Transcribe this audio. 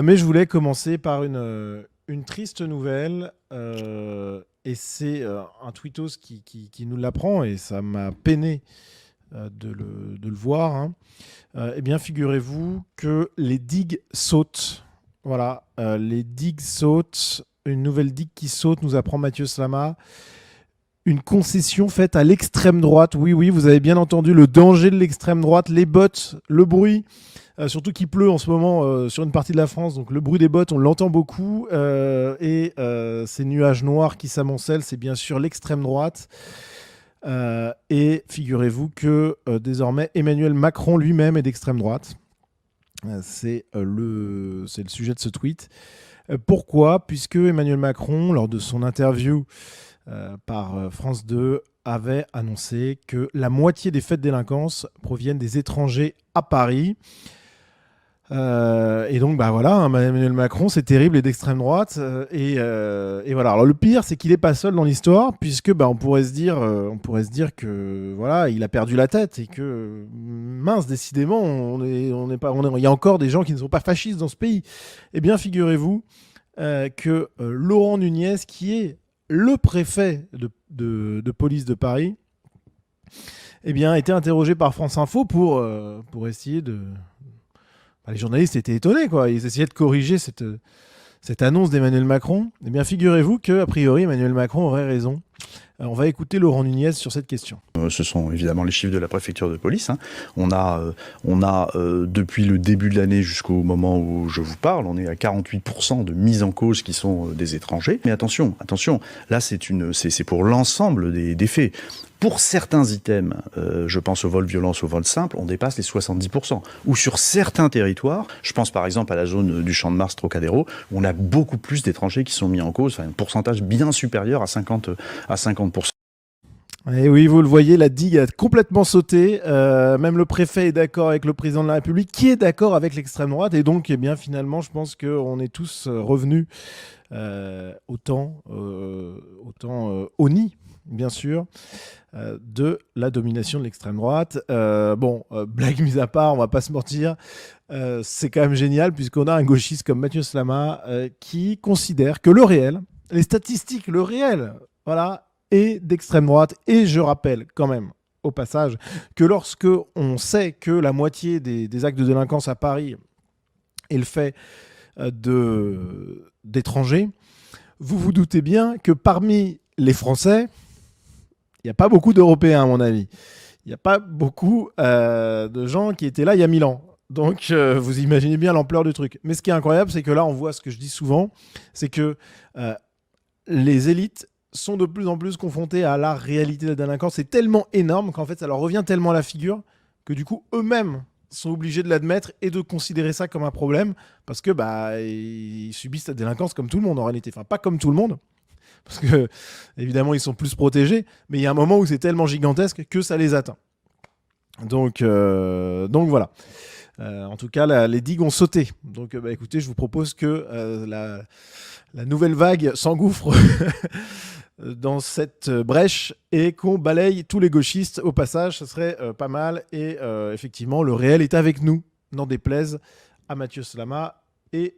Mais je voulais commencer par une triste nouvelle. Et c'est un tweetos qui nous l'apprend et ça m'a peiné de le voir, hein. Eh bien, figurez-vous que les digues sautent. Voilà, les digues sautent. Une nouvelle digue qui saute, nous apprend Mathieu Slama. Une concession faite à l'extrême droite. Oui, oui, vous avez bien entendu le danger de l'extrême droite, les bottes, le bruit. Surtout qu'il pleut en ce moment sur une partie de la France, donc le bruit des bottes, on l'entend beaucoup. Et ces nuages noirs qui s'amoncellent, c'est bien sûr l'extrême droite. Et figurez-vous que désormais Emmanuel Macron lui-même est d'extrême droite. C'est le sujet de ce tweet. Pourquoi? Puisque Emmanuel Macron, lors de son interview par France 2, avait annoncé que la moitié des faits de délinquance proviennent des étrangers à Paris. Et donc, bah voilà, hein, Emmanuel Macron, c'est terrible et d'extrême droite. Et voilà. Alors le pire, c'est qu'il n'est pas seul dans l'histoire, puisque bah, on pourrait se dire que voilà, il a perdu la tête et que mince, décidément, il y a encore des gens qui ne sont pas fascistes dans ce pays. Eh bien, figurez-vous que Laurent Nunez, qui est le préfet de police de Paris, eh bien, a été interrogé par France Info pour essayer de les journalistes étaient étonnés, quoi. Ils essayaient de corriger cette annonce d'Emmanuel Macron. Eh bien, figurez-vous qu'a priori, Emmanuel Macron aurait raison. On va écouter Laurent Nunez sur cette question. Ce sont évidemment les chiffres de la préfecture de police, hein. On a depuis le début de l'année jusqu'au moment où je vous parle, on est à 48% de mises en cause qui sont des étrangers. Mais attention, là c'est pour l'ensemble des faits. Pour certains items, je pense au vol violence, au vol simple, on dépasse les 70%. Ou sur certains territoires, je pense par exemple à la zone du Champ de Mars, Trocadéro, où on a beaucoup plus d'étrangers qui sont mis en cause, enfin un pourcentage bien supérieur à 50%. Et oui, vous le voyez, la digue a complètement sauté. Même le préfet est d'accord avec le président de la République, qui est d'accord avec l'extrême droite. Et donc, eh bien, finalement, je pense qu'on est tous revenus au temps au nid, bien sûr, de la domination de l'extrême droite. Blague mise à part, on va pas se mentir, c'est quand même génial puisqu'on a un gauchiste comme Mathieu Slama qui considère que le réel, les statistiques, le réel, voilà, est d'extrême droite. Et je rappelle quand même, au passage, que lorsque on sait que la moitié des actes de délinquance à Paris est le fait d'étrangers, vous vous doutez bien que parmi les Français, il n'y a pas beaucoup d'Européens, à mon avis. Il n'y a pas beaucoup de gens qui étaient là il y a 1000 ans. Donc, vous imaginez bien l'ampleur du truc. Mais ce qui est incroyable, c'est que là, on voit ce que je dis souvent, c'est que les élites sont de plus en plus confrontées à la réalité de la délinquance. C'est tellement énorme qu'en fait, ça leur revient tellement à la figure que du coup, eux-mêmes sont obligés de l'admettre et de considérer ça comme un problème parce que bah, ils subissent la délinquance comme tout le monde en réalité. Enfin, pas comme tout le monde, parce que évidemment ils sont plus protégés, mais il y a un moment où c'est tellement gigantesque que ça les atteint. Donc voilà. En tout cas, les digues ont sauté. Donc écoutez, je vous propose que la nouvelle vague s'engouffre dans cette brèche et qu'on balaye tous les gauchistes au passage. Ce serait pas mal. Et effectivement, le réel est avec nous, n'en déplaise à Mathieu Slama et